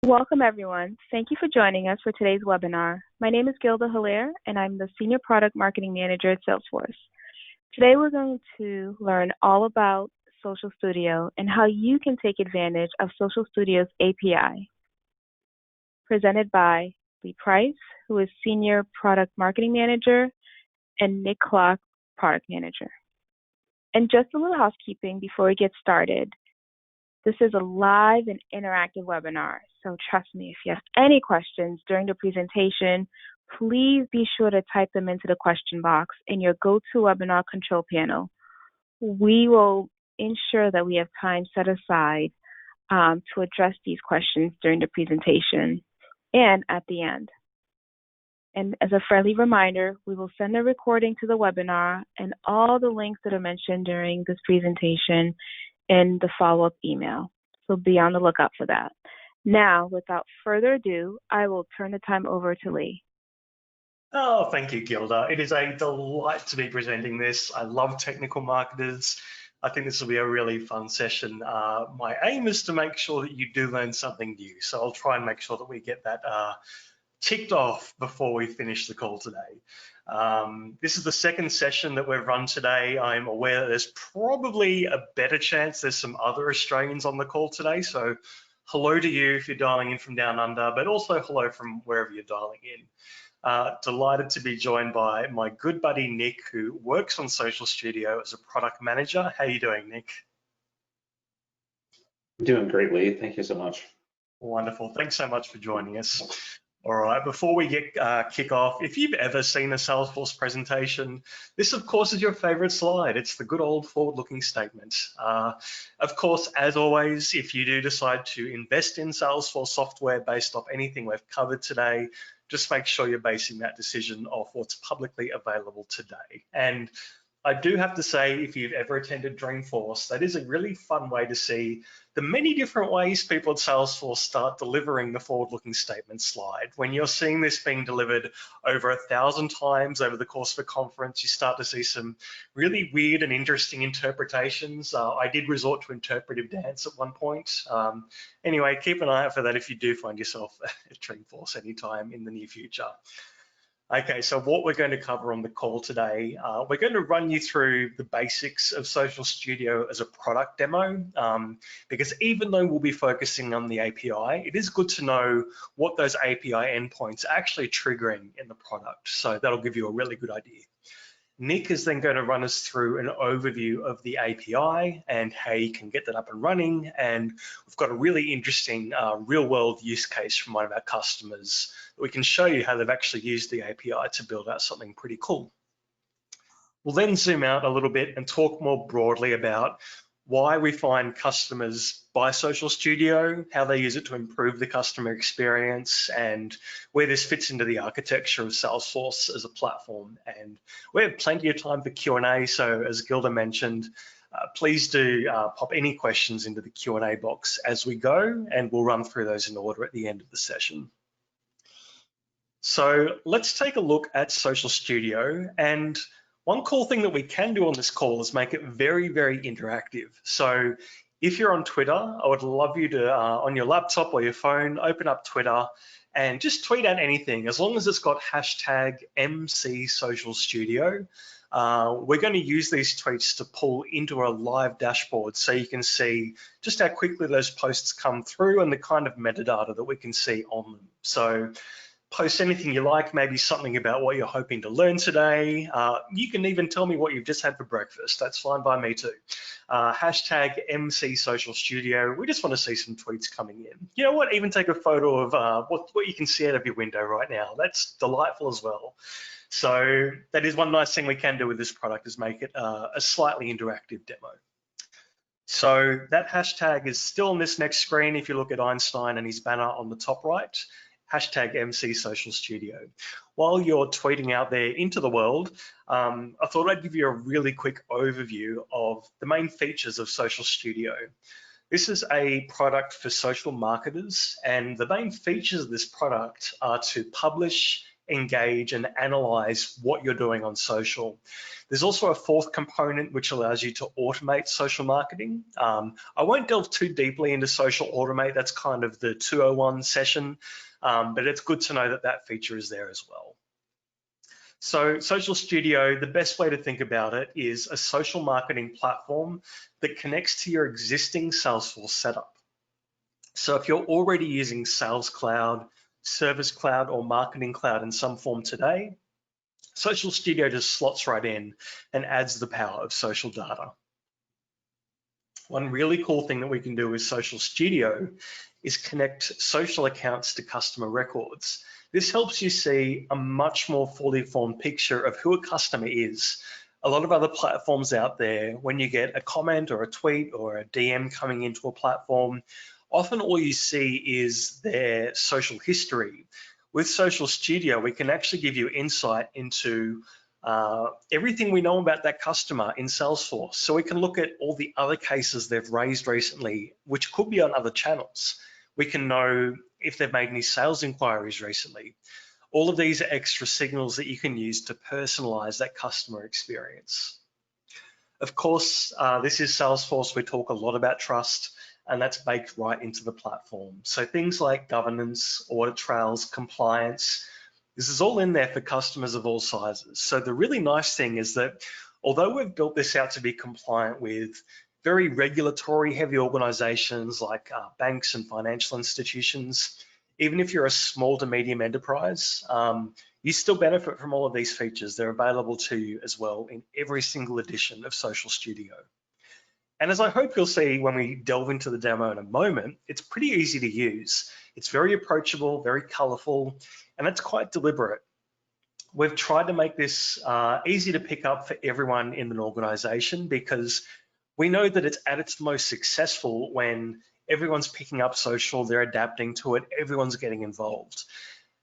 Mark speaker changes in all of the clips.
Speaker 1: Welcome, everyone. Thank you for joining us for today's webinar. My name is Gilda Hilaire, and I'm the Senior Product Marketing Manager at Salesforce. Today, we're going to learn all about Social Studio and how you can take advantage of Social Studio's API. Presented by Lee Price, who is Senior Product Marketing Manager, and Nick Clark, Product Manager. And just a little housekeeping before we get started. This is a live and interactive webinar, so trust me, if you have any questions during the presentation, please be sure to type them into the question box in your GoToWebinar control panel. We will ensure that we have time set aside to address these questions during the presentation and at the end. And as a friendly reminder, we will send a recording to the webinar and all the links that are mentioned during this presentation in the follow-up email. So be on the lookout for that. Now, without further ado, I will turn the time over to Lee.
Speaker 2: Oh, thank you, Gilda. It is a delight to be presenting this. I love technical marketers. I think this will be a really fun session. My aim is to make sure that you do learn something new. So I'll try and make sure that we get that ticked off before we finish the call today. This is the second session that we've run today. I'm aware that there's probably a better chance there's some other Australians on the call today. So hello to you if you're dialing in from down under, but also hello from wherever you're dialing in. Delighted to be joined by my good buddy, Nick, who works on Social Studio as a product manager. How are you doing, Nick?
Speaker 3: Doing great, Lee. Thank you so much.
Speaker 2: Wonderful. Thanks so much for joining us. All right, before we get kick off, if you've ever seen a Salesforce presentation, this of course is your favorite slide. It's the good old forward-looking statement. Of course, as always, if you do decide to invest in Salesforce software based off anything we've covered today, just make sure you're basing that decision off what's publicly available today. And I do have to say, if you've ever attended Dreamforce, that is a really fun way to see the many different ways people at Salesforce start delivering the forward-looking statement slide. When you're seeing this being delivered over 1,000 times over the course of a conference, you start to see some really weird and interesting interpretations. I did resort to interpretive dance at one point. Anyway, keep an eye out for that if you do find yourself at Dreamforce anytime in the near future. Okay, so what we're going to cover on the call today, we're going to run you through the basics of Social Studio as a product demo, because even though we'll be focusing on the API, it is good to know what those API endpoints are actually triggering in the product. So that'll give you a really good idea. Nick is then going to run us through an overview of the API and how you can get that up and running. And we've got a really interesting real world use case from one of our customers that we can show you how they've actually used the API to build out something pretty cool. We'll then zoom out a little bit and talk more broadly about why we find customers buy Social Studio, how they use it to improve the customer experience, and where this fits into the architecture of Salesforce as a platform. And we have plenty of time for Q&A, so as Gilda mentioned, please do pop any questions into the Q&A box as we go, and we'll run through those in order at the end of the session. So let's take a look at Social Studio, and one cool thing that we can do on this call is make it very, very interactive. So if you're on Twitter, I would love you to, on your laptop or your phone, open up Twitter and just tweet out anything, as long as it's got hashtag MC Social Studio. We're going to use these tweets to pull into a live dashboard so you can see just how quickly those posts come through and the kind of metadata that we can see on them. So post anything you like, maybe something about what you're hoping to learn today. You can even tell me what you've just had for breakfast. That's fine by me too. Hashtag MC Social Studio. We just want to see some tweets coming in. You know what? Even take a photo of what you can see out of your window right now. That's delightful as well. So that is one nice thing we can do with this product, is make it a slightly interactive demo. So that hashtag is still on this next screen if you look at Einstein and his banner on the top right. Hashtag MC Social Studio. While you're tweeting out there into the world, I thought I'd give you a really quick overview of the main features of Social Studio. This is a product for social marketers, and the main features of this product are to publish, engage, and analyze what you're doing on social. There's also a fourth component which allows you to automate social marketing. I won't delve too deeply into social automate. That's kind of the 201 session, but it's good to know that that feature is there as well. So Social Studio, the best way to think about it is a social marketing platform that connects to your existing Salesforce setup. So if you're already using Sales Cloud, Service Cloud, or Marketing Cloud in some form today, Social Studio just slots right in and adds the power of social data. One really cool thing that we can do with Social Studio is connect social accounts to customer records. This helps you see a much more fully formed picture of who a customer is. A lot of other platforms out there, when you get a comment or a tweet or a DM coming into a platform, often all you see is their social history. With Social Studio, we can actually give you insight into everything we know about that customer in Salesforce. So we can look at all the other cases they've raised recently, which could be on other channels. We can know if they've made any sales inquiries recently. All of these are extra signals that you can use to personalize that customer experience. Of course, this is Salesforce. We talk a lot about trust, and that's baked right into the platform. So things like governance, audit trails, compliance, this is all in there for customers of all sizes. So the really nice thing is that although we've built this out to be compliant with very regulatory heavy organizations like banks and financial institutions, even if you're a small to medium enterprise, you still benefit from all of these features. They're available to you as well in every single edition of Social Studio. And as I hope you'll see when we delve into the demo in a moment, it's pretty easy to use. It's very approachable, very colorful, and it's quite deliberate. We've tried to make this easy to pick up for everyone in an organization because we know that it's at its most successful when everyone's picking up social, they're adapting to it, everyone's getting involved.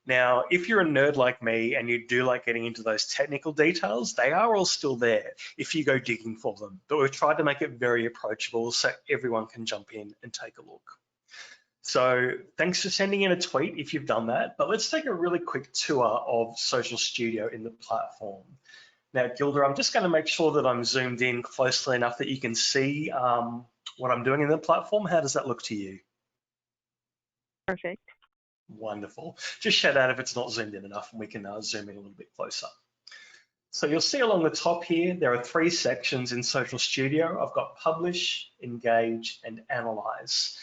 Speaker 2: Now, if you're a nerd like me and you do like getting into those technical details, they are all still there if you go digging for them. But we've tried to make it very approachable so everyone can jump in and take a look. So thanks for sending in a tweet if you've done that, but let's take a really quick tour of Social Studio in the platform. Now, Gilda, I'm just going to make sure that I'm zoomed in closely enough that you can see what I'm doing in the platform. How does that look to you?
Speaker 1: Perfect.
Speaker 2: Wonderful. Just shout out if it's not zoomed in enough and we can zoom in a little bit closer. So you'll see along the top here, there are 3 sections in Social Studio. I've got Publish, Engage, and Analyze.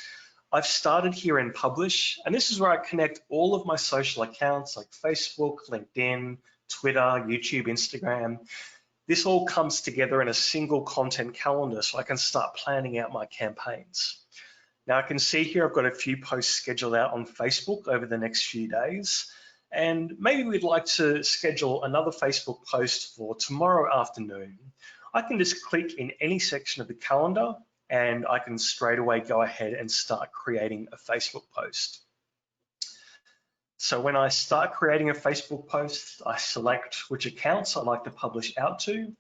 Speaker 2: I've started here in Publish, and this is where I connect all of my social accounts like Facebook, LinkedIn, Twitter, YouTube, Instagram. This all comes together in a single content calendar so I can start planning out my campaigns. Now I can see here I've got a few posts scheduled out on Facebook over the next few days, and maybe we'd like to schedule another Facebook post for tomorrow afternoon. I can just click in any section of the calendar and I can straight away go ahead and start creating a Facebook post. So when I start creating a Facebook post, I select which accounts I'd like to publish out to,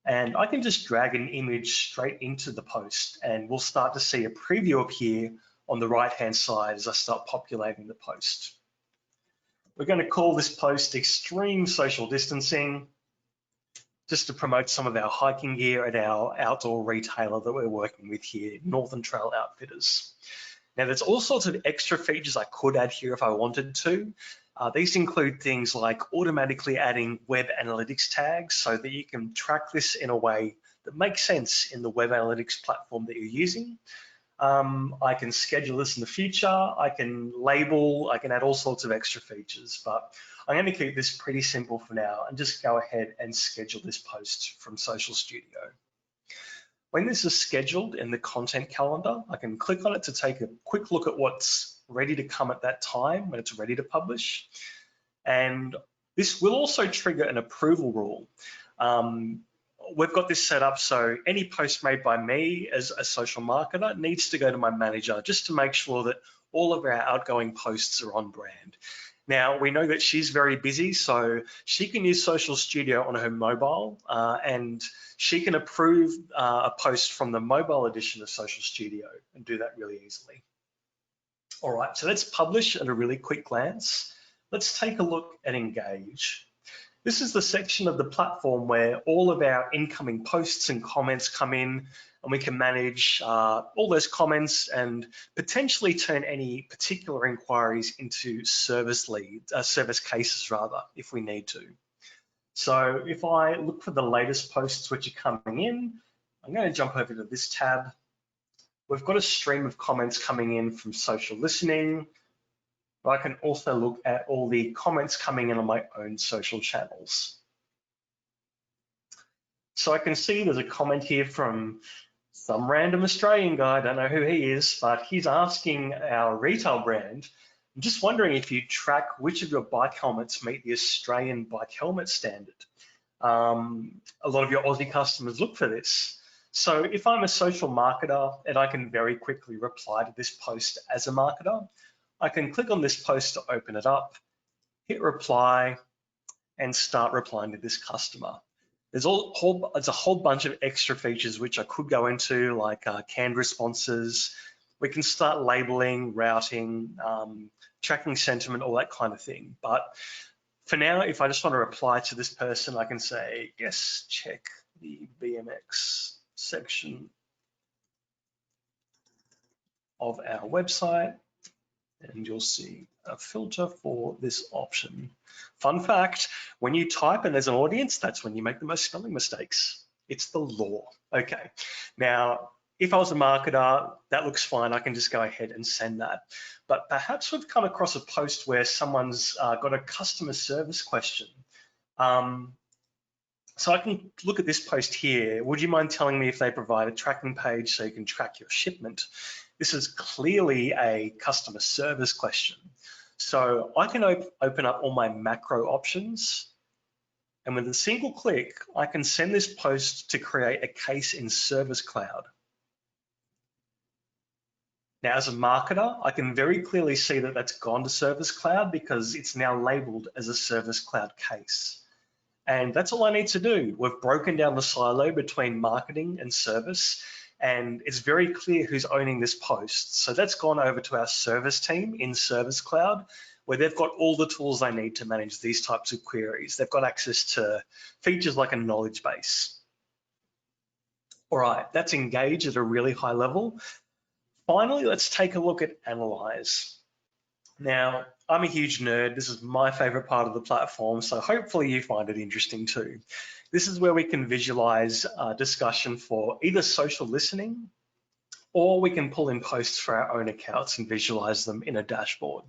Speaker 2: and I can just drag an image straight into the post, and we'll start to see a preview appear on the right-hand side as I start populating the post. We're going to call this post Extreme Social Distancing, just to promote some of our hiking gear at our outdoor retailer that we're working with here, Northern Trail Outfitters. Now, there's all sorts of extra features I could add here if I wanted to. These include things like automatically adding web analytics tags so that you can track this in a way that makes sense in the web analytics platform that you're using. I can schedule this in the future, I can label, I can add all sorts of extra features, but I'm going to keep this pretty simple for now and just go ahead and schedule this post from Social Studio. When this is scheduled in the content calendar, I can click on it to take a quick look at what's ready to come at that time when it's ready to publish. And this will also trigger an approval rule. We've got this set up so any post made by me as a social marketer needs to go to my manager just to make sure that all of our outgoing posts are on brand. Now, we know that she's very busy, so she can use Social Studio on her mobile and she can approve a post from the mobile edition of Social Studio and do that really easily. All right, so let's publish at a really quick glance. Let's take a look at Engage. This is the section of the platform where all of our incoming posts and comments come in, and we can manage all those comments and potentially turn any particular inquiries into service cases rather, if we need to. So if I look for the latest posts which are coming in, I'm going to jump over to this tab. We've got a stream of comments coming in from social listening. But I can also look at all the comments coming in on my own social channels. So I can see there's a comment here from some random Australian guy, I don't know who he is, but he's asking our retail brand, I'm just wondering if you track which of your bike helmets meet the Australian bike helmet standard. A lot of your Aussie customers look for this. So if I'm a social marketer and I can very quickly reply to this post as a marketer, I can click on this post to open it up, hit reply, and start replying to this customer. There's a whole bunch of extra features which I could go into, like canned responses. We can start labeling, routing, tracking sentiment, all that kind of thing. But for now, if I just want to reply to this person, I can say, yes, check the BMX section of our website, and you'll see a filter for this option. Fun fact, when you type and there's an audience, that's when you make the most spelling mistakes. It's the law. Okay, now, if I was a marketer, that looks fine. I can just go ahead and send that. But perhaps we've come across a post where someone's got a customer service question. So I can look at this post here. Would you mind telling me if they provide a tracking page so you can track your shipment? This is clearly a customer service question. So I can open up all my macro options, and with a single click, I can send this post to create a case in Service Cloud. Now, as a marketer, I can very clearly see that that's gone to Service Cloud because it's now labeled as a Service Cloud case. And that's all I need to do. We've broken down the silo between marketing and service, and it's very clear who's owning this post. So that's gone over to our service team in Service Cloud, where they've got all the tools they need to manage these types of queries. They've got access to features like a knowledge base. All right, that's Engage at a really high level. Finally, let's take a look at Analyze. Now, I'm a huge nerd. This is my favorite part of the platform, so hopefully you find it interesting too. This is where we can visualize discussion for either social listening, or we can pull in posts for our own accounts and visualize them in a dashboard.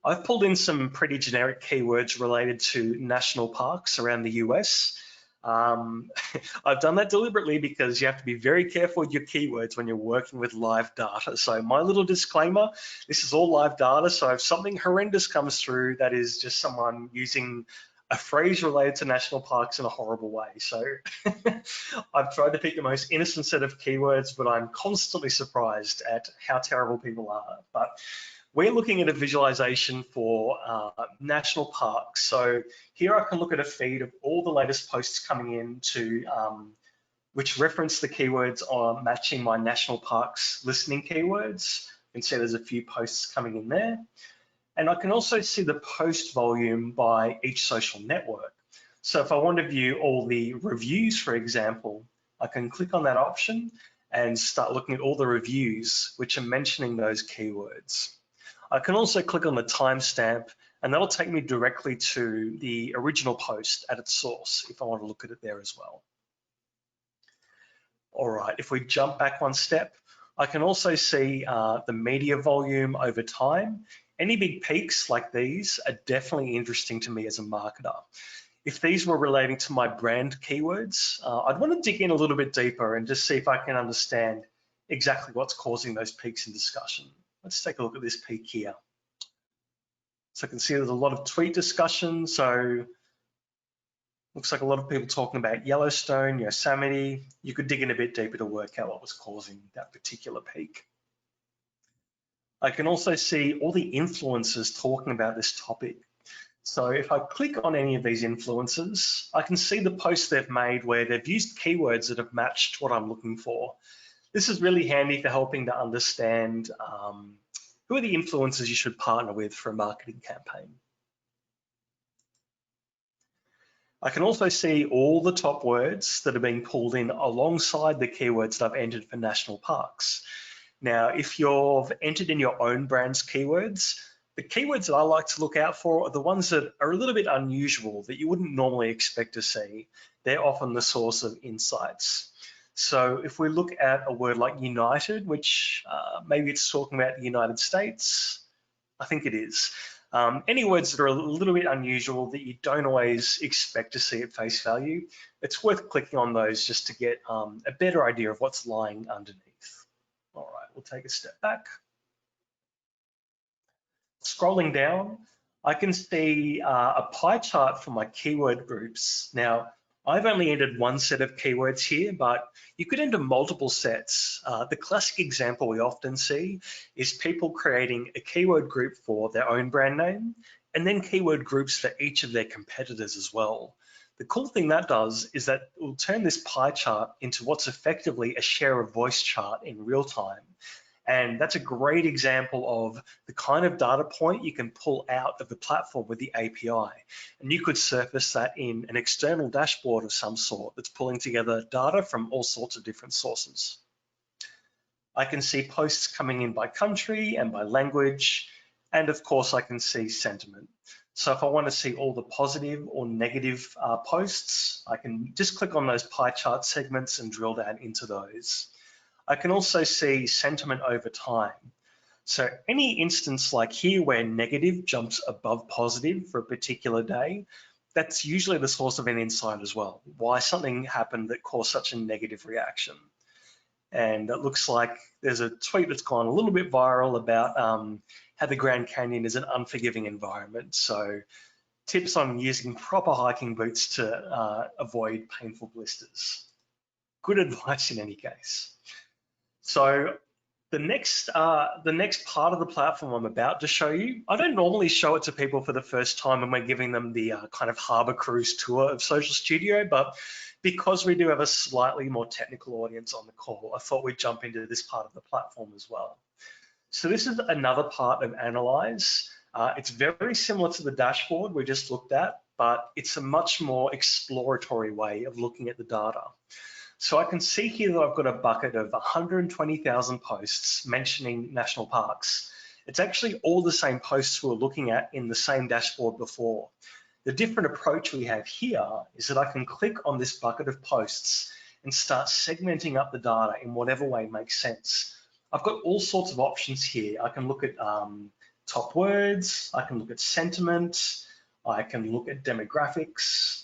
Speaker 2: I've pulled in some pretty generic keywords related to national parks around the US. I've done that deliberately because you have to be very careful with your keywords when you're working with live data. So my little disclaimer, this is all live data. So if something horrendous comes through, that is just someone using a phrase related to national parks in a horrible way. So I've tried to pick the most innocent set of keywords, but I'm constantly surprised at how terrible people are. But we're looking at a visualization for national parks. So here I can look at a feed of all the latest posts coming in to which reference the keywords on matching my national parks listening keywords. You can see there's a few posts coming in there. And I can also see the post volume by each social network. So if I want to view all the reviews, for example, I can click on that option and start looking at all the reviews which are mentioning those keywords. I can also click on the timestamp, and that'll take me directly to the original post at its source if I want to look at it there as well. All right, if we jump back one step, I can also see the media volume over time. Any big peaks like these are definitely interesting to me as a marketer. If these were relating to my brand keywords, I'd want to dig in a little bit deeper and just see if I can understand exactly what's causing those peaks in discussion. Let's take a look at this peak here. So I can see there's a lot of tweet discussion. So looks like a lot of people talking about Yellowstone, Yosemite. You could dig in a bit deeper to work out what was causing that particular peak. I can also see all the influencers talking about this topic. So if I click on any of these influencers, I can see the posts they've made where they've used keywords that have matched what I'm looking for. This is really handy for helping to understand who are the influencers you should partner with for a marketing campaign. I can also see all the top words that are being pulled in alongside the keywords that I've entered for national parks. Now, if you've entered in your own brand's keywords, the keywords that I like to look out for are the ones that are a little bit unusual that you wouldn't normally expect to see. They're often the source of insights. So if we look at a word like United, which maybe it's talking about the United States, I think it is. Any words that are a little bit unusual that you don't always expect to see at face value, it's worth clicking on those just to get a better idea of what's lying underneath. All right, we'll take a step back. Scrolling down, I can see a pie chart for my keyword groups. Now, I've only entered one set of keywords here, but you could enter multiple sets. The classic example we often see is people creating a keyword group for their own brand name and then keyword groups for each of their competitors as well. The cool thing that does is that it will turn this pie chart into what's effectively a share of voice chart in real time. And that's a great example of the kind of data point you can pull out of the platform with the API. And you could surface that in an external dashboard of some sort that's pulling together data from all sorts of different sources. I can see posts coming in by country and by language. And of course, I can see sentiment. So if I want to see all the positive or negative posts, I can just click on those pie chart segments and drill down into those. I can also see sentiment over time. So any instance like here where negative jumps above positive for a particular day, that's usually the source of an insight as well. Why something happened that caused such a negative reaction. And it looks like there's a tweet that's gone a little bit viral about how the Grand Canyon is an unforgiving environment. So tips on using proper hiking boots to avoid painful blisters. Good advice in any case. So the next part of the platform I'm about to show you, I don't normally show it to people for the first time when we're giving them the kind of harbor cruise tour of Social Studio, but because we do have a slightly more technical audience on the call, I thought we'd jump into this part of the platform as well. So this is another part of Analyze. It's very similar to the dashboard we just looked at, but it's a much more exploratory way of looking at the data. So I can see here that I've got a bucket of 120,000 posts mentioning national parks. It's actually all the same posts we were looking at in the same dashboard before. The different approach we have here is that I can click on this bucket of posts and start segmenting up the data in whatever way makes sense. I've got all sorts of options here. I can look at top words, I can look at sentiment, I can look at demographics.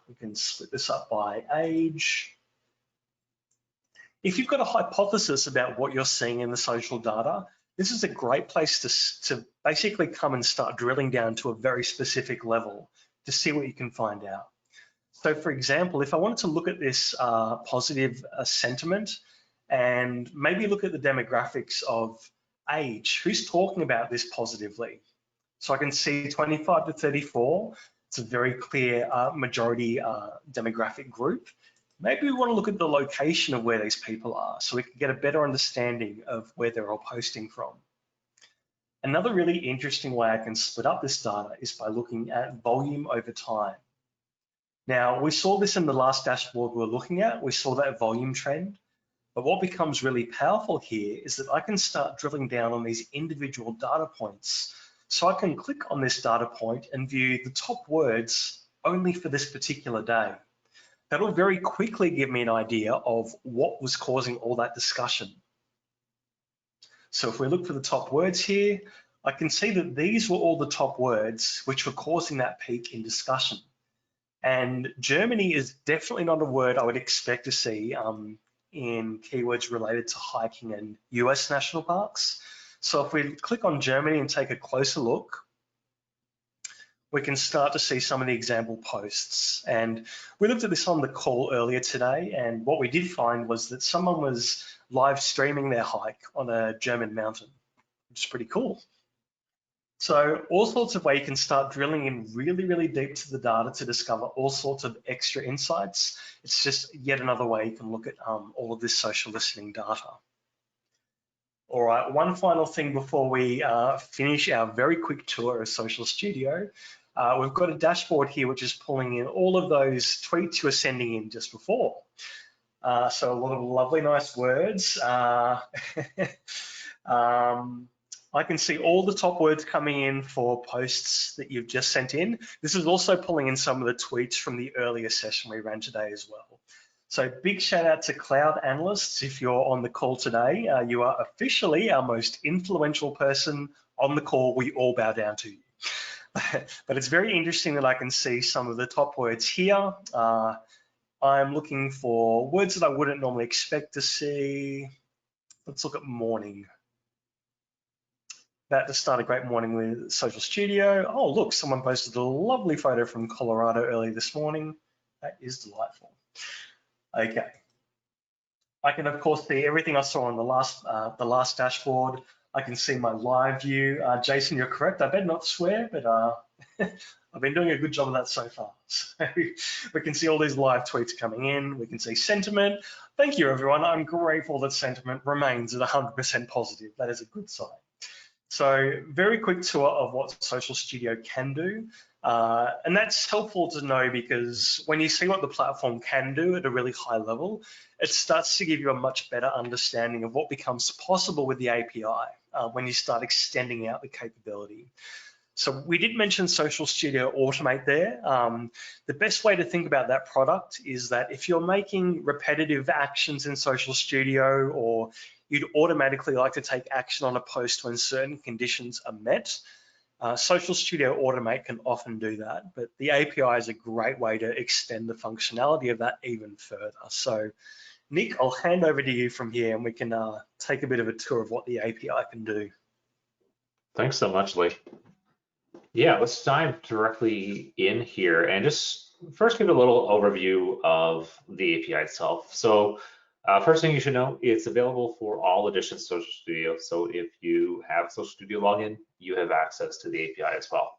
Speaker 2: We can split this up by age. If you've got a hypothesis about what you're seeing in the social data, this is a great place to basically come and start drilling down to a very specific level to see what you can find out. So for example, if I wanted to look at this positive sentiment and maybe look at the demographics of age, who's talking about this positively? So I can see 25 to 34. It's a very clear majority demographic group. Maybe we want to look at the location of where these people are so we can get a better understanding of where they're all posting from. Another really interesting way I can split up this data is by looking at volume over time. Now, we saw this in the last dashboard we were looking at. We saw that volume trend. But what becomes really powerful here is that I can start drilling down on these individual data points. So I can click on this data point and view the top words only for this particular day. That'll very quickly give me an idea of what was causing all that discussion. So if we look for the top words here, I can see that these were all the top words which were causing that peak in discussion. And Germany is definitely not a word I would expect to see in keywords related to hiking and US national parks. So if we click on Germany and take a closer look, we can start to see some of the example posts. And we looked at this on the call earlier today, and what we did find was that someone was live streaming their hike on a German mountain, which is pretty cool. So all sorts of ways you can start drilling in really, really deep to the data to discover all sorts of extra insights. It's just yet another way you can look at all of this social listening data. All right, one final thing before we finish our very quick tour of Social Studio. we've got a dashboard here which is pulling in all of those tweets you were sending in just before. So a lot of lovely, nice words. I can see all the top words coming in for posts that you've just sent in. This is also pulling in some of the tweets from the earlier session we ran today as well. So big shout out to cloud analysts. If you're on the call today, you are officially our most influential person on the call. We all bow down to you. But it's very interesting that I can see some of the top words here. I'm looking for words that I wouldn't normally expect to see. Let's look at morning. About to start a great morning with Social Studio. Oh, look, someone posted a lovely photo from Colorado early this morning. That is delightful. Okay. I can, of course, see everything I saw on the last dashboard. I can see my live view. Jason, you're correct. I better not swear, but I've been doing a good job of that so far. So we can see all these live tweets coming in. We can see sentiment. Thank you, everyone. I'm grateful that sentiment remains at 100% positive. That is a good sign. So very quick tour of what Social Studio can do. And that's helpful to know because when you see what the platform can do at a really high level, it starts to give you a much better understanding of what becomes possible with the API when you start extending out the capability. So we did mention Social Studio Automate there. The best way to think about that product is that if you're making repetitive actions in Social Studio, or you'd automatically like to take action on a post when certain conditions are met, Social Studio Automate can often do that, but the API is a great way to extend the functionality of that even further. So Nick, I'll hand over to you from here and we can take a bit of a tour of what the API can do.
Speaker 3: Thanks so much, Lee. Yeah, let's dive directly in here and just first give a little overview of the API itself. So first thing you should know, it's available for all editions of Social Studio. So if you have Social Studio login, you have access to the API as well.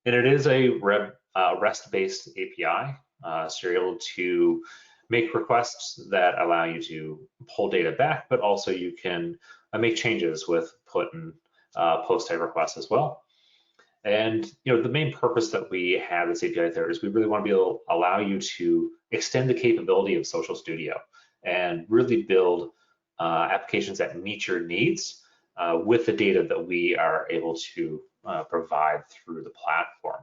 Speaker 3: And it is a REST-based API, so you're able to make requests that allow you to pull data back, but also you can make changes with put and post type requests as well. And the main purpose that we have this API there is we really want to be able to allow you to extend the capability of Social Studio and really build applications that meet your needs with the data that we are able to provide through the platform.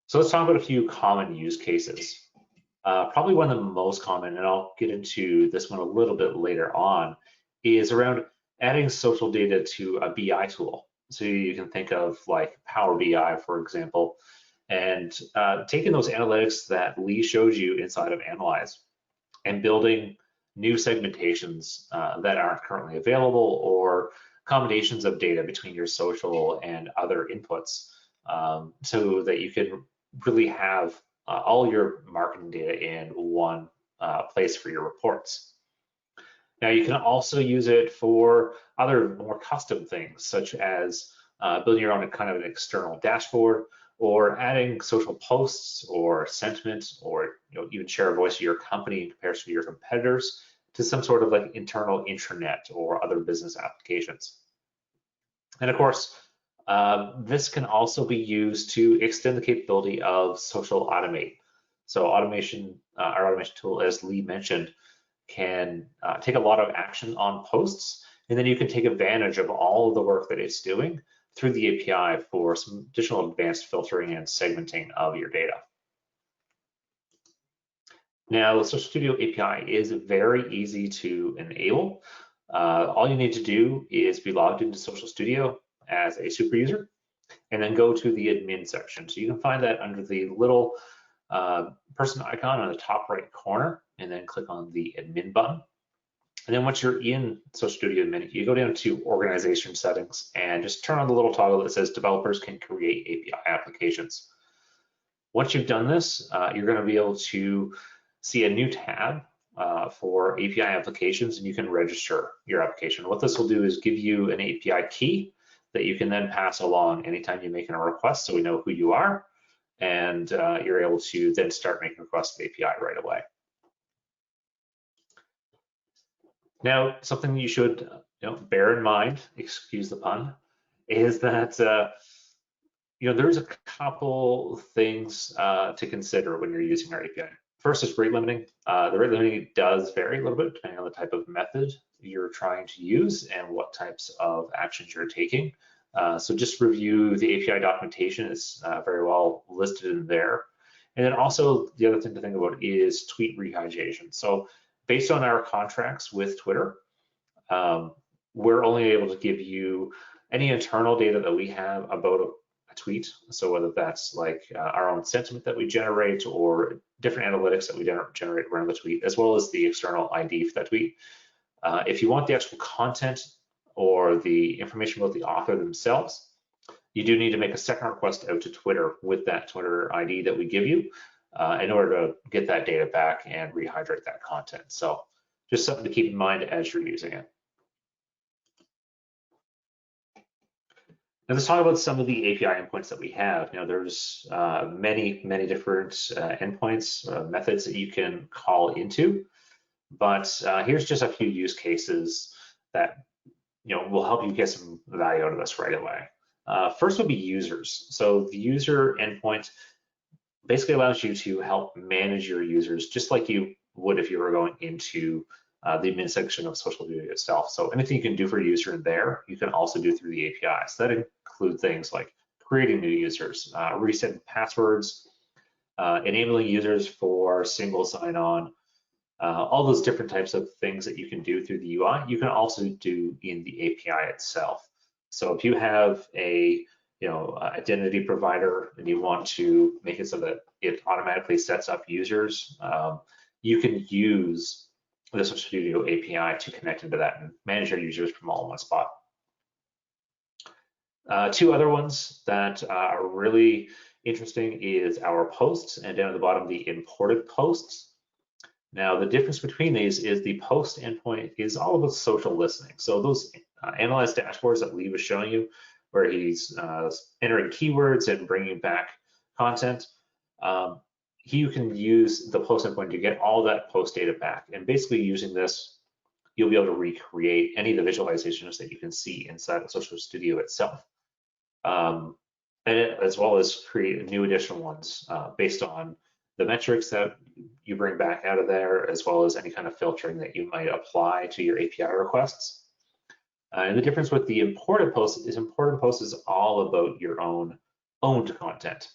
Speaker 3: So let's talk about a few common use cases. Probably one of the most common, and I'll get into this one a little bit later on, is around adding social data to a BI tool. So you can think of like Power BI, for example, and taking those analytics that Lee showed you inside of Analyze and building new segmentations that aren't currently available, or combinations of data between your social and other inputs, so that you can really have all your marketing data in one place for your reports. Now you can also use it for other more custom things, such as building your own kind of an external dashboard, or adding social posts or sentiment, or even share a voice of your company in comparison to your competitors to some sort of like internal intranet or other business applications. And of course, this can also be used to extend the capability of Social Automate. So automation, our automation tool, as Lee mentioned, can take a lot of action on posts, and then you can take advantage of all of the work that it's doing through the API for some additional advanced filtering and segmenting of your data. Now, the Social Studio API is very easy to enable. All you need to do is be logged into Social Studio as a super user, and then go to the admin section. So you can find that under the little person icon on the top right corner, and then click on the admin button. And then once you're in Social Studio Admin, you go down to organization settings and just turn on the little toggle that says developers can create API applications. Once you've done this, you're going to be able to see a new tab for API applications, and you can register your application. What this will do is give you an API key that you can then pass along anytime you make a request, so we know who you are, and you're able to then start making requests to the API right away. Now, something you should bear in mind, excuse the pun, is that there's a couple things to consider when you're using our API. First is rate limiting. The rate limiting does vary a little bit depending on the type of method you're trying to use and what types of actions you're taking. So just review the API documentation. It's very well listed in there. And then also the other thing to think about is tweet rehydration. So based on our contracts with Twitter, we're only able to give you any internal data that we have about a tweet. So whether that's like our own sentiment that we generate or different analytics that we generate around the tweet, as well as the external ID for that tweet. If you want the actual content or the information about the author themselves, you do need to make a second request out to Twitter with that Twitter ID that we give you in order to get that data back and rehydrate that content. So just something to keep in mind as you're using it. Now let's talk about some of the API endpoints that we have. There's many different endpoints, methods that you can call into, but here's just a few use cases that will help you get some value out of this right away. First would be users. So the user endpoint basically allows you to help manage your users just like you would if you were going into the admin section of Social Studio itself. So anything you can do for a user in there, you can also do through the API. So that includes things like creating new users, resetting passwords, enabling users for single sign-on, all those different types of things that you can do through the UI, you can also do in the API itself. So if you have a identity provider and you want to make it so that it automatically sets up users, you can use the Social Studio API to connect into that and manage your users from all in one spot. Two other ones that are really interesting is our posts, and down at the bottom, the imported posts. Now, the difference between these is the post endpoint is all about social listening. So those analyzed dashboards that Lee was showing you, where he's entering keywords and bringing back content, you can use the post endpoint to get all that post data back. And basically using this, you'll be able to recreate any of the visualizations that you can see inside of Social Studio itself. And as well as create new additional ones based on the metrics that you bring back out of there, as well as any kind of filtering that you might apply to your API requests. And the difference with the imported post is all about your own owned content.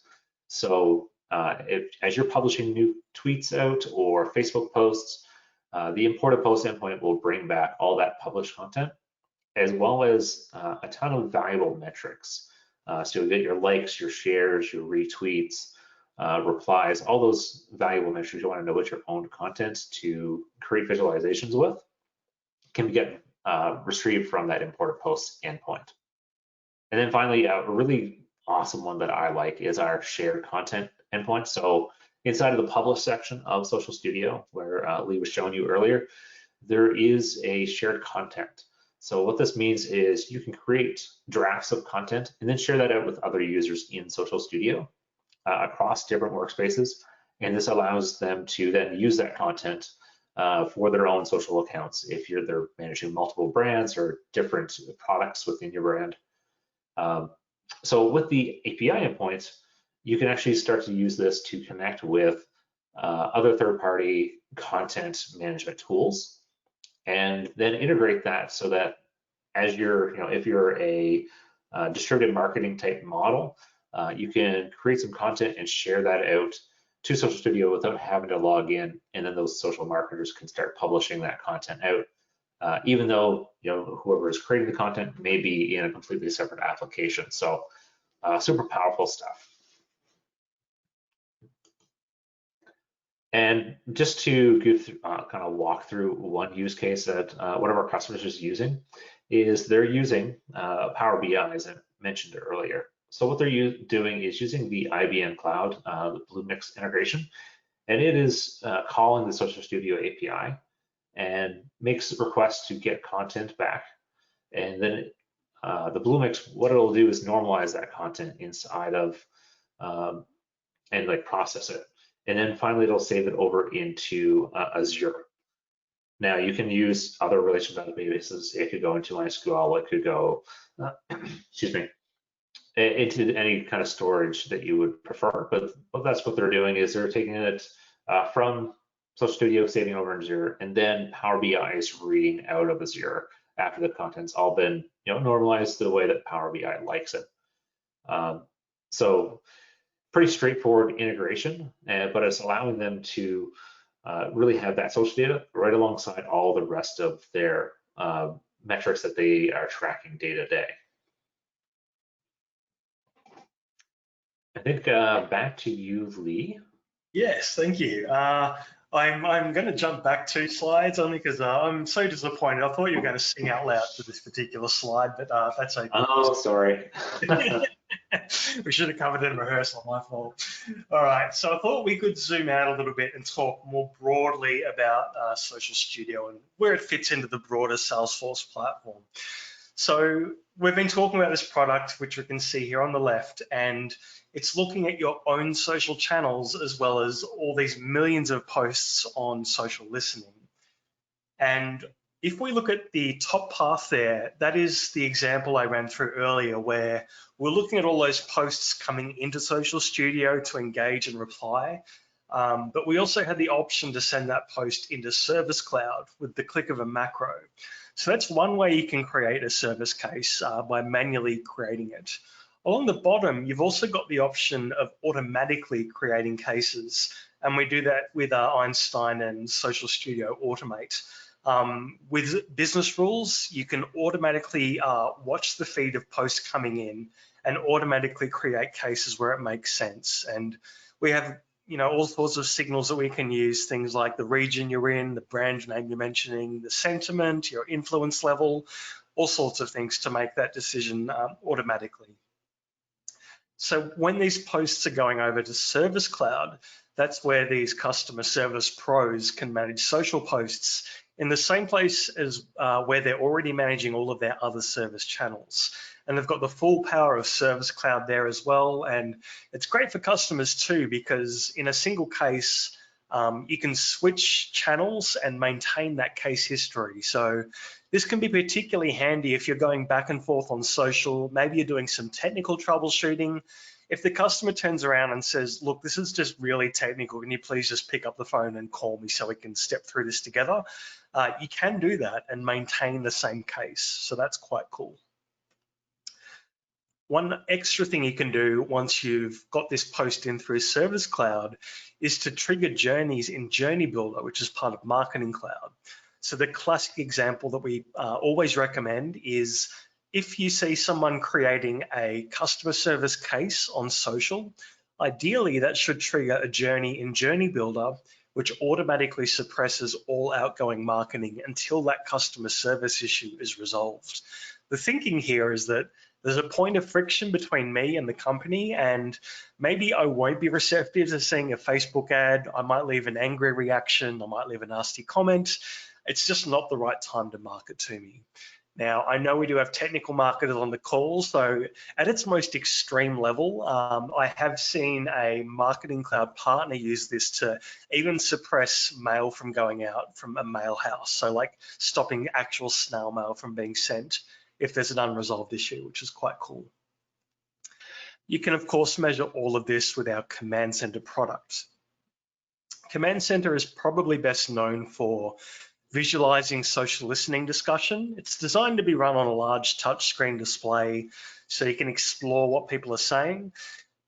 Speaker 3: So as you're publishing new tweets out or Facebook posts, the imported post endpoint will bring back all that published content, as well as a ton of valuable metrics. So you'll get your likes, your shares, your retweets, replies, all those valuable metrics you want to know about your own content to create visualizations with can get retrieved from that imported post endpoint. And then finally, a really awesome one that I like is our shared content endpoint. So inside of the publish section of Social Studio, where Lee was showing you earlier, there is a shared content. So what this means is you can create drafts of content and then share that out with other users in Social Studio across different workspaces. And this allows them to then use that content for their own social accounts if they're managing multiple brands or different products within your brand. So with the API endpoints, you can actually start to use this to connect with other third-party content management tools, and then integrate that so that as if you're a distributed marketing type model, you can create some content and share that out to Social Studio without having to log in, and then those social marketers can start publishing that content out, even though whoever is creating the content may be in a completely separate application. So super powerful stuff. And just to kind of walk through one use case that one of our customers is using, is they're using Power BI, as I mentioned earlier. So what they're doing is using the IBM Cloud, the Bluemix integration, and it is calling the Social Studio API and makes requests to get content back. And then the Bluemix, what it'll do is normalize that content inside of and like process it. And then finally, it'll save it over into Azure. Now, you can use other relational databases. It could go into MySQL. It could go, excuse me, into any kind of storage that you would prefer. But that's what they're doing, is they're taking it from Social Studio, saving over in Azure, and then Power BI is reading out of Azure after the content's all been normalized the way that Power BI likes it. So pretty straightforward integration, but it's allowing them to really have that social data right alongside all the rest of their metrics that they are tracking day to day. I think back to you, Lee.
Speaker 2: Yes, thank you. I'm going to jump back 2 slides only because I'm so disappointed. I thought you were going to sing out loud for this particular slide, but that's okay.
Speaker 3: Oh, sorry.
Speaker 2: We should have covered it in rehearsal, my fault. All right, so I thought we could zoom out a little bit and talk more broadly about Social Studio and where it fits into the broader Salesforce platform. So we've been talking about this product, which we can see here on the left, and it's looking at your own social channels as well as all these millions of posts on social listening. And if we look at the top path there, that is the example I ran through earlier, where we're looking at all those posts coming into Social Studio to engage and reply. But we also had the option to send that post into Service Cloud with the click of a macro. So that's one way you can create a service case by manually creating it. Along the bottom, you've also got the option of automatically creating cases. And we do that with Einstein and Social Studio Automate. With business rules, you can automatically watch the feed of posts coming in and automatically create cases where it makes sense. And we have all sorts of signals that we can use, things like the region you're in, the brand name you're mentioning, the sentiment, your influence level, all sorts of things to make that decision automatically. So when these posts are going over to Service Cloud, that's where these customer service pros can manage social posts in the same place as where they're already managing all of their other service channels. And they've got the full power of Service Cloud there as well. And it's great for customers too, because in a single case, you can switch channels and maintain that case history. So this can be particularly handy if you're going back and forth on social, maybe you're doing some technical troubleshooting. If the customer turns around and says, look, this is just really technical, can you please just pick up the phone and call me so we can step through this together? You can do that and maintain the same case. So that's quite cool. One extra thing you can do once you've got this post in through Service Cloud is to trigger journeys in Journey Builder, which is part of Marketing Cloud. So the classic example that we always recommend is if you see someone creating a customer service case on social, ideally that should trigger a journey in Journey Builder, which automatically suppresses all outgoing marketing until that customer service issue is resolved. The thinking here is that there's a point of friction between me and the company, and maybe I won't be receptive to seeing a Facebook ad. I might leave an angry reaction. I might leave a nasty comment. It's just not the right time to market to me. Now, I know we do have technical marketers on the call, so at its most extreme level, I have seen a Marketing Cloud partner use this to even suppress mail from going out from a mail house. So like stopping actual snail mail from being sent if there's an unresolved issue, which is quite cool. You can, of course, measure all of this with our Command Center product. Command Center is probably best known for visualizing social listening discussion. It's designed to be run on a large touchscreen display so you can explore what people are saying.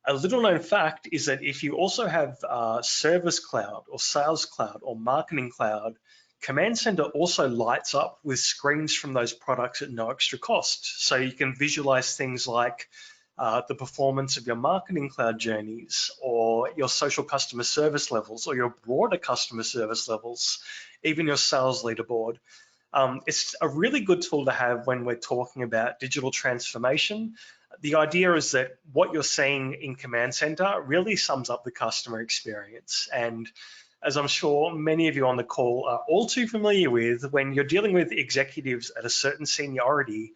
Speaker 2: A little known fact is that if you also have Service Cloud or Sales Cloud or Marketing Cloud, Command Center also lights up with screens from those products at no extra cost. So you can visualize things like the performance of your Marketing Cloud journeys or your social customer service levels or your broader customer service levels, even your sales leaderboard. It's a really good tool to have when we're talking about digital transformation. The idea is that what you're seeing in Command Center really sums up the customer experience. And as I'm sure many of you on the call are all too familiar with, when you're dealing with executives at a certain seniority,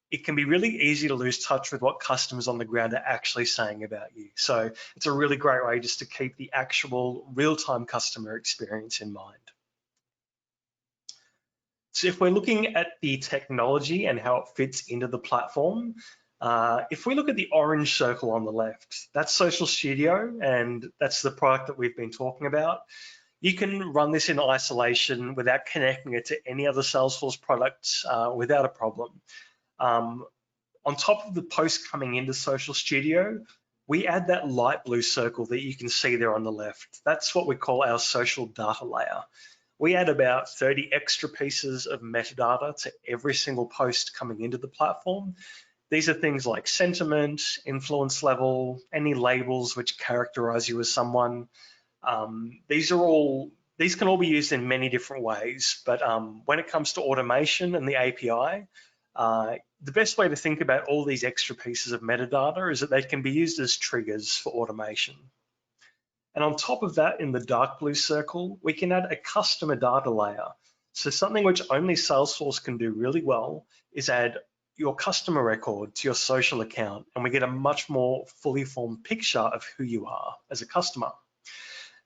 Speaker 2: it can be really easy to lose touch with what customers on the ground are actually saying about you. So it's a really great way just to keep the actual real-time customer experience in mind. So if we're looking at the technology and how it fits into the platform, If we look at the orange circle on the left, that's Social Studio, and that's the product that we've been talking about. You can run this in isolation without connecting it to any other Salesforce products without a problem. On top of the post coming into Social Studio, we add that light blue circle that you can see there on the left. That's what we call our social data layer. We add about 30 extra pieces of metadata to every single post coming into the platform. These are things like sentiment, influence level, any labels which characterize you as someone. These can all be used in many different ways, but when it comes to automation and the API, the best way to think about all these extra pieces of metadata is that they can be used as triggers for automation. And on top of that, in the dark blue circle, we can add a customer data layer. So something which only Salesforce can do really well is add your customer record to your social account, and we get a much more fully formed picture of who you are as a customer.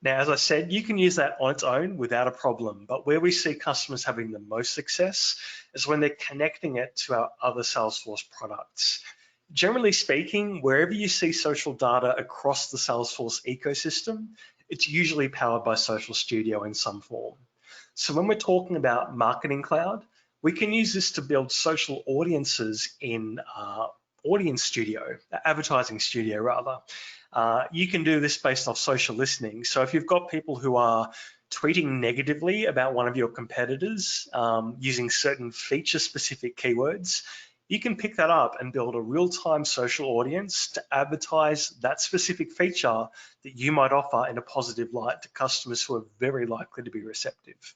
Speaker 2: Now, as I said, you can use that on its own without a problem, but where we see customers having the most success is when they're connecting it to our other Salesforce products. Generally speaking, wherever you see social data across the Salesforce ecosystem, it's usually powered by Social Studio in some form. So when we're talking about Marketing Cloud, we can use this to build social audiences in Audience Studio, Advertising Studio rather. You can do this based off social listening. So if you've got people who are tweeting negatively about one of your competitors using certain feature-specific keywords, you can pick that up and build a real-time social audience to advertise that specific feature that you might offer in a positive light to customers who are very likely to be receptive.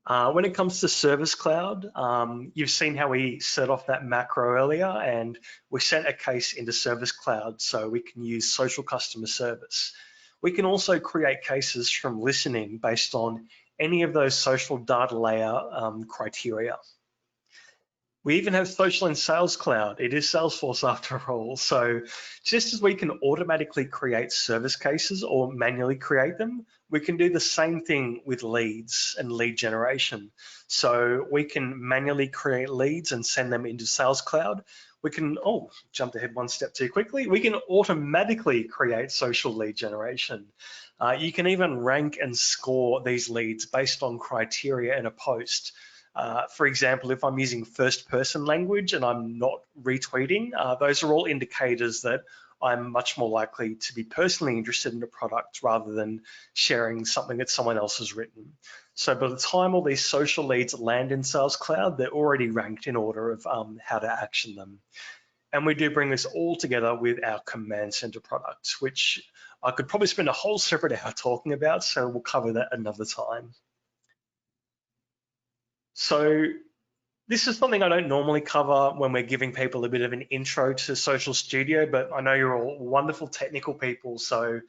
Speaker 2: When it comes to Service Cloud, you've seen how we set off that macro earlier, and we sent a case into Service Cloud so we can use social customer service. We can also create cases from listening based on any of those social data layer criteria. We even have social and sales cloud. It is Salesforce after all. So just as we can automatically create service cases or manually create them, we can do the same thing with leads and lead generation. So we can manually create leads and send them into Sales Cloud. We can, jumped ahead one step too quickly. We can automatically create social lead generation. You can even rank and score these leads based on criteria in a post. For example, if I'm using first person language and I'm not retweeting, those are all indicators that I'm much more likely to be personally interested in a product rather than sharing something that someone else has written. So by the time all these social leads land in Sales Cloud, they're already ranked in order of how to action them. And we do bring this all together with our Command Center product, which I could probably spend a whole separate hour talking about, so we'll cover that another time. So this is something I don't normally cover when we're giving people a bit of an intro to Social Studio, but I know you're all wonderful technical people, so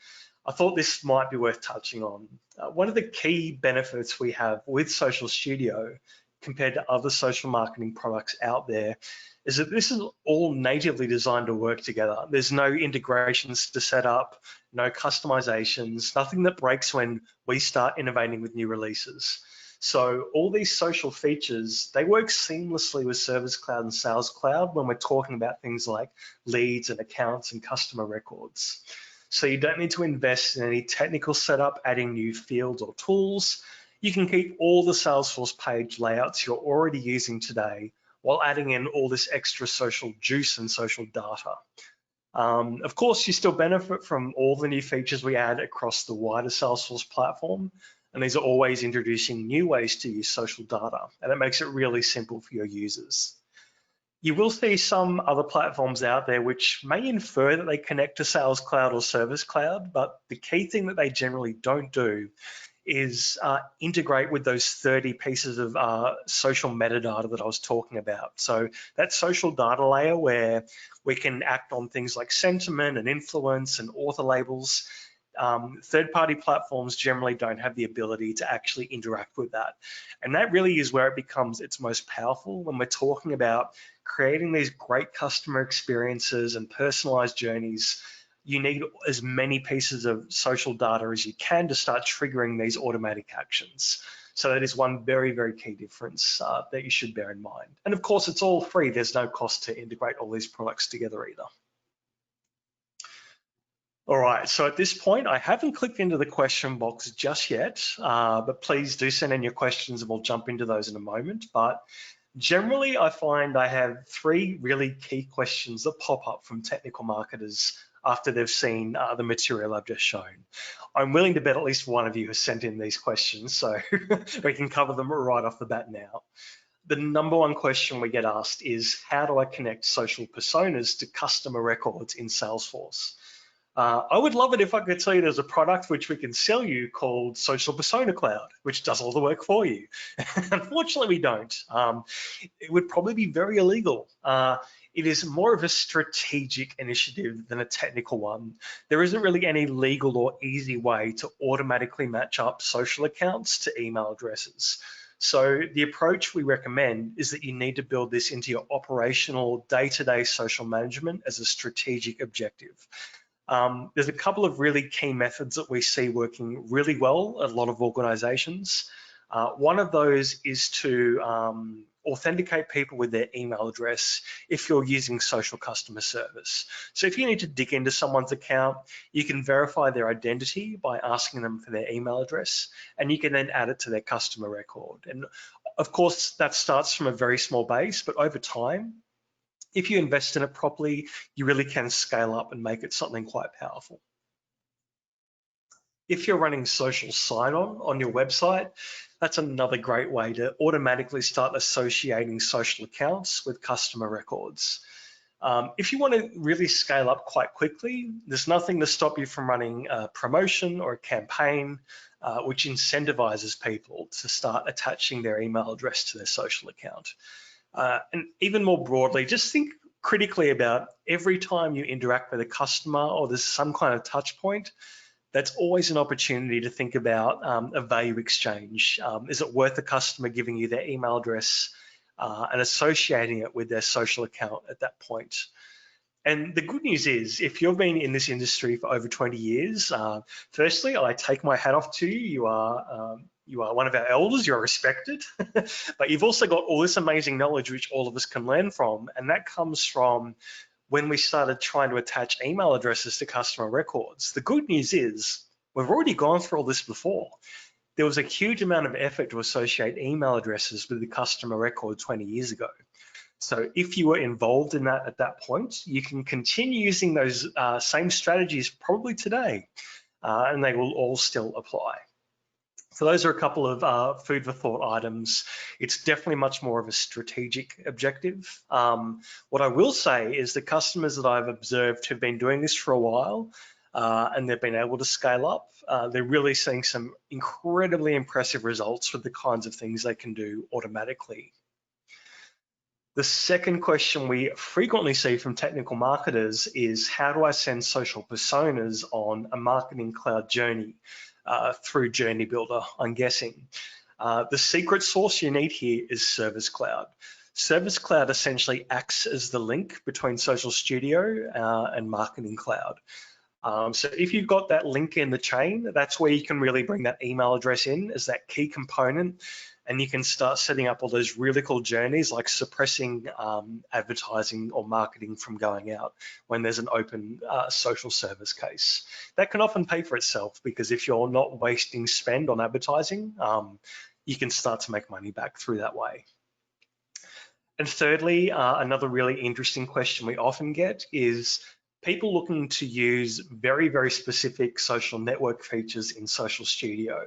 Speaker 2: I thought this might be worth touching on. One of the key benefits we have with Social Studio compared to other social marketing products out there is that this is all natively designed to work together. There's no integrations to set up, no customizations, nothing that breaks when we start innovating with new releases. So all these social features, they work seamlessly with Service Cloud and Sales Cloud when we're talking about things like leads and accounts and customer records. So you don't need to invest in any technical setup, adding new fields or tools. You can keep all the Salesforce page layouts you're already using today while adding in all this extra social juice and social data. Of course, you still benefit from all the new features we add across the wider Salesforce platform, and these are always introducing new ways to use social data, and it makes it really simple for your users. You will see some other platforms out there which may infer that they connect to Sales Cloud or Service Cloud, but the key thing that they generally don't do is integrate with those 30 pieces of social metadata that I was talking about. So that social data layer where we can act on things like sentiment and influence and author labels, third-party platforms generally don't have the ability to actually interact with that. And that really is where it becomes its most powerful when we're talking about creating these great customer experiences and personalized journeys. You need as many pieces of social data as you can to start triggering these automatic actions. So that is one very, very key difference that you should bear in mind. And of course, it's all free. There's no cost to integrate all these products together either. All right, so at this point, I haven't clicked into the question box just yet, but please do send in your questions and we'll jump into those in a moment. But generally, I find I have three really key questions that pop up from technical marketers after they've seen the material I've just shown. I'm willing to bet at least one of you has sent in these questions, so we can cover them right off the bat now. The number one question we get asked is, how do I connect social personas to customer records in Salesforce? I would love it if I could tell you there's a product which we can sell you called Social Persona Cloud, which does all the work for you. Unfortunately, we don't. It would probably be very illegal. It is more of a strategic initiative than a technical one. There isn't really any legal or easy way to automatically match up social accounts to email addresses. So the approach we recommend is that you need to build this into your operational day-to-day social management as a strategic objective. There's a couple of really key methods that we see working really well at a lot of organizations. One of those is to authenticate people with their email address if you're using social customer service. So if you need to dig into someone's account, you can verify their identity by asking them for their email address, and you can then add it to their customer record. And of course, that starts from a very small base, but over time, if you invest in it properly, you really can scale up and make it something quite powerful. If you're running social sign-on on your website, that's another great way to automatically start associating social accounts with customer records. If you want to really scale up quite quickly, there's nothing to stop you from running a promotion or a campaign which incentivizes people to start attaching their email address to their social account. And even more broadly, just think critically about every time you interact with a customer or there's some kind of touch point, that's always an opportunity to think about a value exchange. Is it worth the customer giving you their email address and associating it with their social account at that point? And the good news is, if you've been in this industry for over 20 years, firstly, I take my hat off to you. You are one of our elders, you're respected, but you've also got all this amazing knowledge which all of us can learn from. And that comes from when we started trying to attach email addresses to customer records. The good news is we've already gone through all this before. There was a huge amount of effort to associate email addresses with the customer record 20 years ago. So if you were involved in that at that point, you can continue using those same strategies probably today, and they will all still apply. So those are a couple of food for thought items. It's definitely much more of a strategic objective. What I will say is the customers that I've observed have been doing this for a while and they've been able to scale up. They're really seeing some incredibly impressive results with the kinds of things they can do automatically. The second question we frequently see from technical marketers is, how do I send social personas on a marketing cloud journey through Journey Builder, I'm guessing? The secret sauce you need here is Service Cloud. Service Cloud essentially acts as the link between Social Studio and Marketing Cloud. So if you've got that link in the chain, that's where you can really bring that email address in as that key component, and you can start setting up all those really cool journeys like suppressing advertising or marketing from going out when there's an open social service case. That can often pay for itself, because if you're not wasting spend on advertising, you can start to make money back through that way. And thirdly, another really interesting question we often get is people looking to use very, very specific social network features in Social Studio.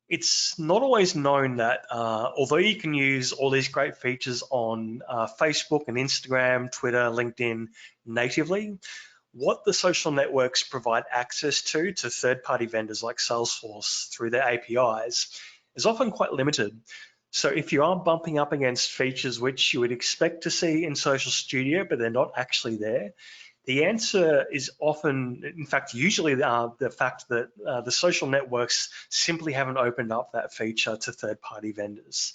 Speaker 2: It's not always known that although you can use all these great features on Facebook and Instagram, Twitter, LinkedIn natively, what the social networks provide access to third-party vendors like Salesforce through their APIs is often quite limited. So if you are bumping up against features which you would expect to see in Social Studio, but they're not actually there, the answer is often, in fact, usually the fact that the social networks simply haven't opened up that feature to third-party vendors.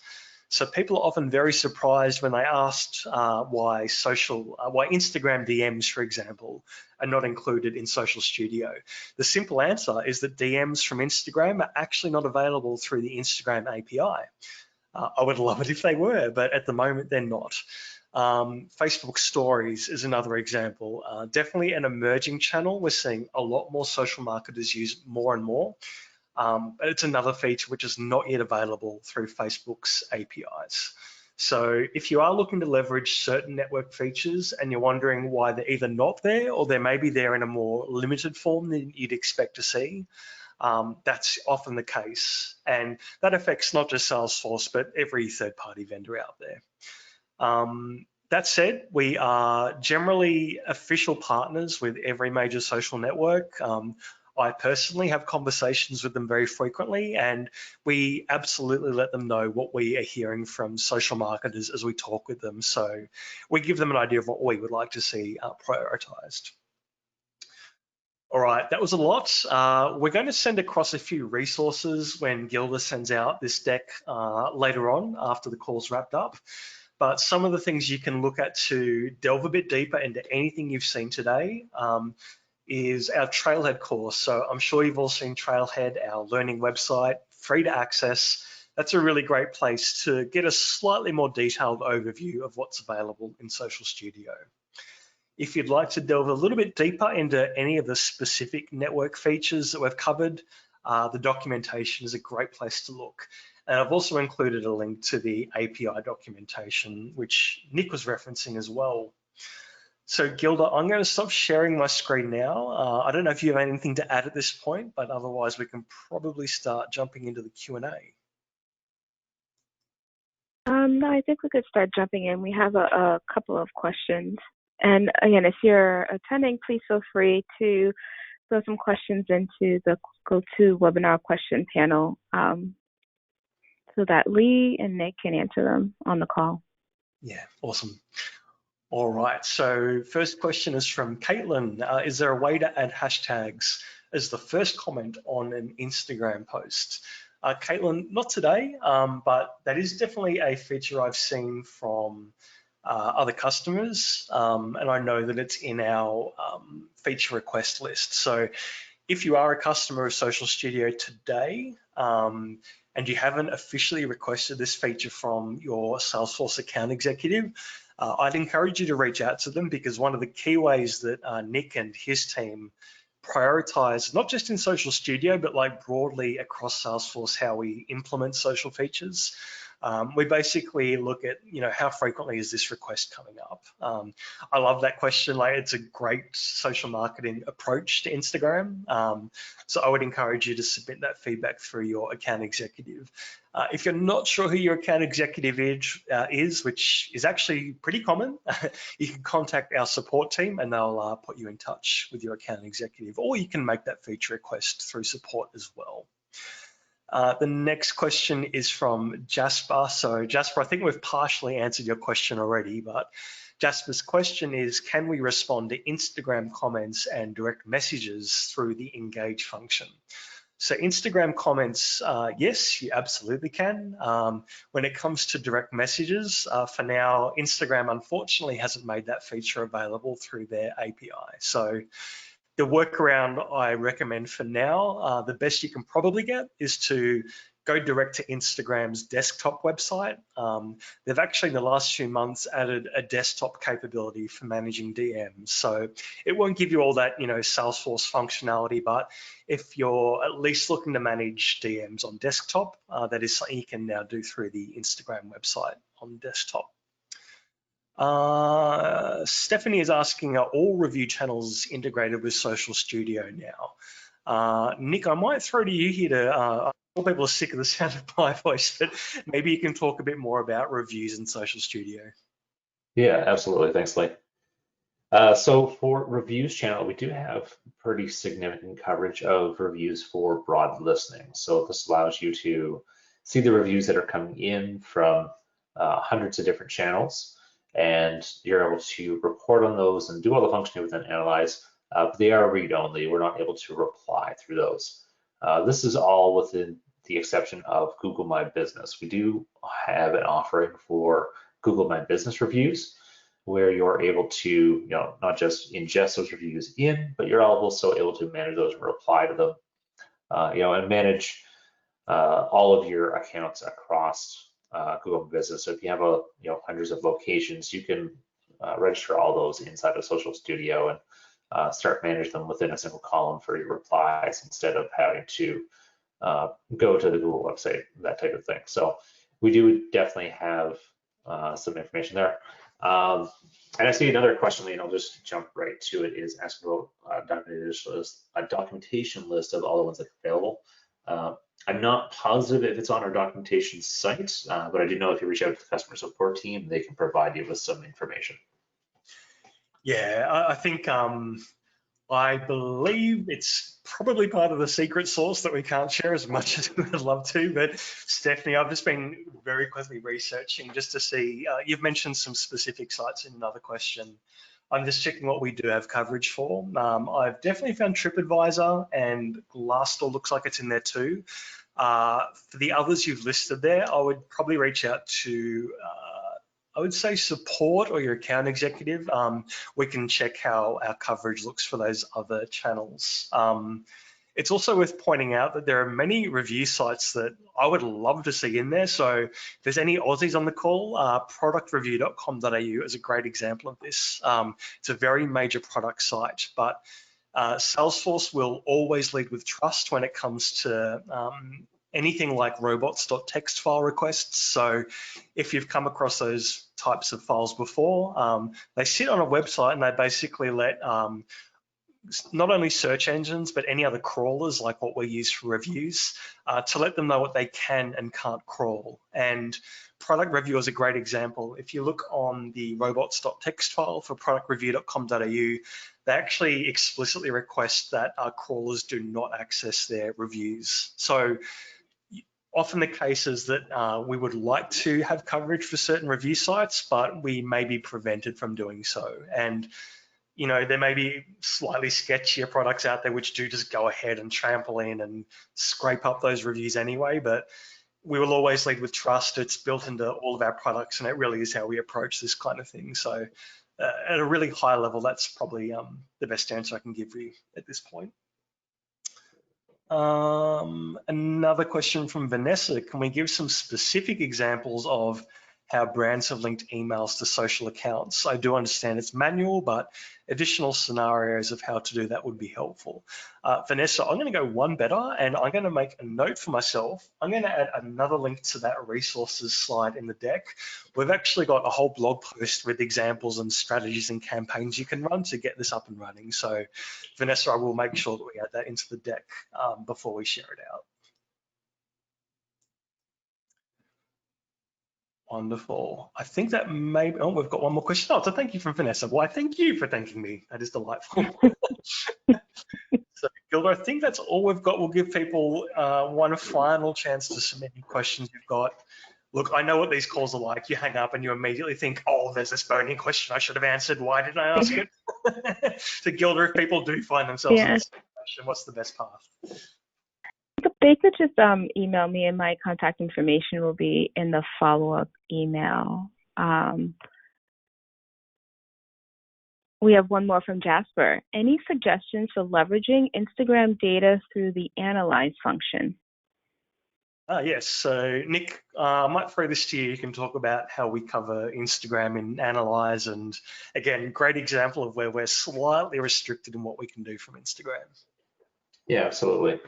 Speaker 2: So people are often very surprised when they asked why Instagram DMs, for example, are not included in Social Studio. The simple answer is that DMs from Instagram are actually not available through the Instagram API. I would love it if they were, but at the moment they're not. Facebook Stories is another example. Definitely an emerging channel. We're seeing a lot more social marketers use more and more. But it's another feature which is not yet available through Facebook's APIs. So if you are looking to leverage certain network features and you're wondering why they're either not there or they may be there in a more limited form than you'd expect to see, that's often the case. And that affects not just Salesforce, but every third-party vendor out there. That said, we are generally official partners with every major social network. I personally have conversations with them very frequently, and we absolutely let them know what we are hearing from social marketers as we talk with them. So we give them an idea of what we would like to see prioritized. All right, that was a lot. We're going to send across a few resources when Gilda sends out this deck later on after the call's wrapped up. But some of the things you can look at to delve a bit deeper into anything you've seen today is our Trailhead course. So I'm sure you've all seen Trailhead, our learning website, free to access. That's a really great place to get a slightly more detailed overview of what's available in Social Studio. If you'd like to delve a little bit deeper into any of the specific network features that we've covered, the documentation is a great place to look. And I've also included a link to the API documentation, which Nick was referencing as well. So Gilda, I'm going to stop sharing my screen now. I don't know if you have anything to add at this point, but otherwise we can probably start jumping into the Q&A.
Speaker 1: No, I think we could start jumping in. We have a couple of questions. And again, if you're attending, please feel free to throw some questions into the GoToWebinar question panel so that Lee and Nick can answer them on the call.
Speaker 2: Yeah, awesome. All right, so first question is from Caitlin. Is there a way to add hashtags as the first comment on an Instagram post? Caitlin, not today, but that is definitely a feature I've seen from other customers, and I know that it's in our feature request list. So if you are a customer of Social Studio today, and you haven't officially requested this feature from your Salesforce account executive, I'd encourage you to reach out to them, because one of the key ways that Nick and his team prioritize, not just in Social Studio, but like broadly across Salesforce, how we implement social features. We basically look at, how frequently is this request coming up? I love that question. Like, it's a great social marketing approach to Instagram. So I would encourage you to submit that feedback through your account executive. If you're not sure who your account executive is, which is actually pretty common, you can contact our support team and they'll put you in touch with your account executive, or you can make that feature request through support as well. The next question is from Jasper. So Jasper, I think we've partially answered your question already, but Jasper's question is, can we respond to Instagram comments and direct messages through the engage function? So Instagram comments, yes, you absolutely can. When it comes to direct messages, for now, Instagram unfortunately hasn't made that feature available through their API. So the workaround I recommend for now, the best you can probably get, is to go direct to Instagram's desktop website. They've actually in the last few months added a desktop capability for managing DMs. So it won't give you all that, Salesforce functionality, but if you're at least looking to manage DMs on desktop, that is something you can now do through the Instagram website on desktop. Stephanie is asking, are all review channels integrated with Social Studio now? Nick, I might throw to you here to, all people are sick of the sound of my voice, but maybe you can talk a bit more about reviews in Social Studio.
Speaker 3: Yeah, absolutely. Thanks, Lee. So for reviews channel, we do have pretty significant coverage of reviews for broad listening. So this allows you to see the reviews that are coming in from hundreds of different channels, and you're able to report on those and do all the functionality within Analyze. They are read-only. We're not able to reply through those. This is all within the exception of Google My Business. We do have an offering for Google My Business reviews, where you're able to, not just ingest those reviews in, but you're also able to manage those and reply to them, and manage all of your accounts across Google Business. So if you have hundreds of locations, you can register all those inside of Social Studio and start managing them within a single column for your replies instead of having to go to the Google website, that type of thing. So we do definitely have some information there. And I see another question, I'll just jump right to it, is asking about a documentation list of all the ones that are available. I'm not positive if it's on our documentation site, but I do know if you reach out to the customer support team, they can provide you with some information.
Speaker 2: Yeah, I think I believe it's probably part of the secret sauce that we can't share as much as we would love to. But Stephanie, I've just been very quickly researching just to see, you've mentioned some specific sites in another question. I'm just checking what we do have coverage for. I've definitely found TripAdvisor, and Glassdoor looks like it's in there too. For the others you've listed there, I would probably reach out to I would say support or your account executive. We can check how our coverage looks for those other channels. It's also worth pointing out that there are many review sites that I would love to see in there. So if there's any Aussies on the call, productreview.com.au is a great example of this. It's a very major product site, but Salesforce will always lead with trust when it comes to anything like robots.txt file requests. So if you've come across those types of files before, they sit on a website and they basically let not only search engines, but any other crawlers like what we use for reviews to let them know what they can and can't crawl. And Product Review is a great example. If you look on the robots.txt file for productreview.com.au, they actually explicitly request that our crawlers do not access their reviews. So often the case is that we would like to have coverage for certain review sites, but we may be prevented from doing so. And there may be slightly sketchier products out there which do just go ahead and trample in and scrape up those reviews anyway, but we will always lead with trust. It's built into all of our products, and it really is how we approach this kind of thing. So at a really high level, that's probably the best answer I can give you at this point. Another question from Vanessa. Can we give some specific examples of how brands have linked emails to social accounts? I do understand it's manual, but additional scenarios of how to do that would be helpful. Vanessa, I'm going to go one better, and I'm going to make a note for myself. I'm going to add another link to that resources slide in the deck. We've actually got a whole blog post with examples and strategies and campaigns you can run to get this up and running. So Vanessa, I will make sure that we add that into the deck before we share it out. Wonderful. I think that may, oh, we've got one more question. Oh, so thank you from Vanessa. Why, thank you for thanking me. That is delightful. So Gilda, I think that's all we've got. We'll give people one final chance to submit any questions you've got. Look, I know what these calls are like. You hang up and you immediately think, oh, there's this burning question I should have answered. Why didn't I ask it? So Gilda, if people do find themselves in this situation, what's the best path?
Speaker 1: They could just email me, and my contact information will be in the follow-up email. We have one more from Jasper. Any suggestions for leveraging Instagram data through the Analyze function?
Speaker 2: Yes, so Nick, I might throw this to you. You can talk about how we cover Instagram in Analyze, and again, great example of where we're slightly restricted in what we can do from Instagram.
Speaker 3: Yeah, absolutely.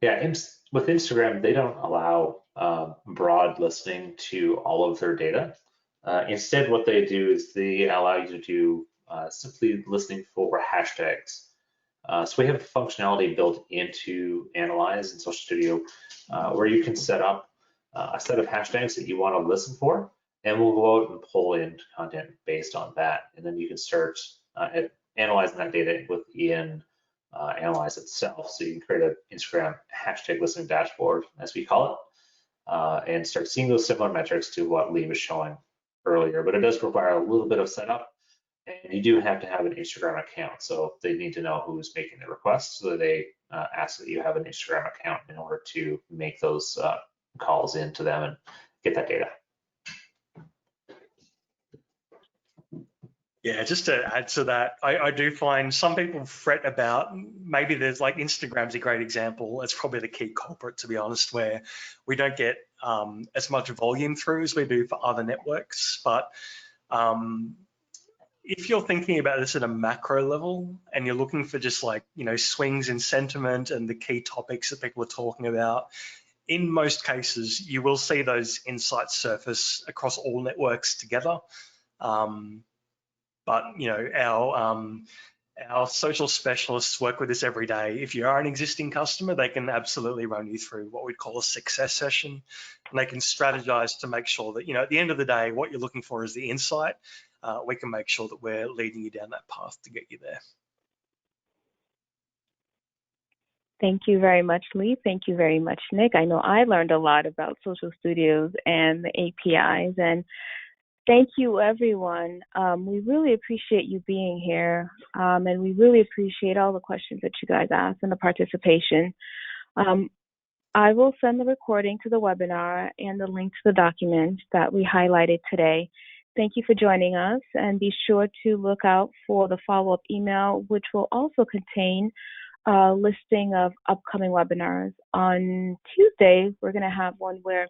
Speaker 3: Yeah, with Instagram, they don't allow broad listening to all of their data. Instead, what they do is they allow you to do simply listening for hashtags. So we have functionality built into Analyze in Social Studio where you can set up a set of hashtags that you want to listen for, and we'll go out and pull in content based on that. And then you can start analyzing that data within Analyze itself. So you can create an Instagram hashtag listening dashboard, as we call it, and start seeing those similar metrics to what Lee was showing earlier. But it does require a little bit of setup, And you do have to have an Instagram account, so they need to know who's making the request, so they ask that you have an Instagram account in order to make those calls into them and get that data.
Speaker 2: Yeah, just to add to that, I do find some people fret about, maybe there's like Instagram's a great example. It's probably the key culprit, to be honest, where we don't get as much volume through as we do for other networks. But if you're thinking about this at a macro level and you're looking for just like, swings in sentiment and the key topics that people are talking about, in most cases, you will see those insights surface across all networks together. But our social specialists work with this every day. If you are an existing customer, they can absolutely run you through what we'd call a success session, and they can strategize to make sure that, at the end of the day, what you're looking for is the insight. We can make sure that we're leading you down that path to get you there.
Speaker 1: Thank you very much, Lee. Thank you very much, Nick. I know I learned a lot about Social Studios and the APIs, and thank you, everyone. We really appreciate you being here, and we really appreciate all the questions that you guys asked and the participation. I will send the recording to the webinar and the link to the documents that we highlighted today. Thank you for joining us, and be sure to look out for the follow-up email, which will also contain a listing of upcoming webinars. On Tuesday, we're going to have one where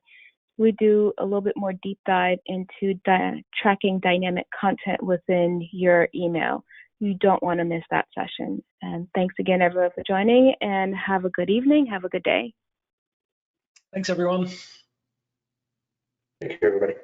Speaker 1: we do a little bit more deep dive into tracking dynamic content within your email. You don't want to miss that session. And thanks again, everyone, for joining, and have a good evening. Have a good day.
Speaker 2: Thanks, everyone.
Speaker 3: Thank you, everybody.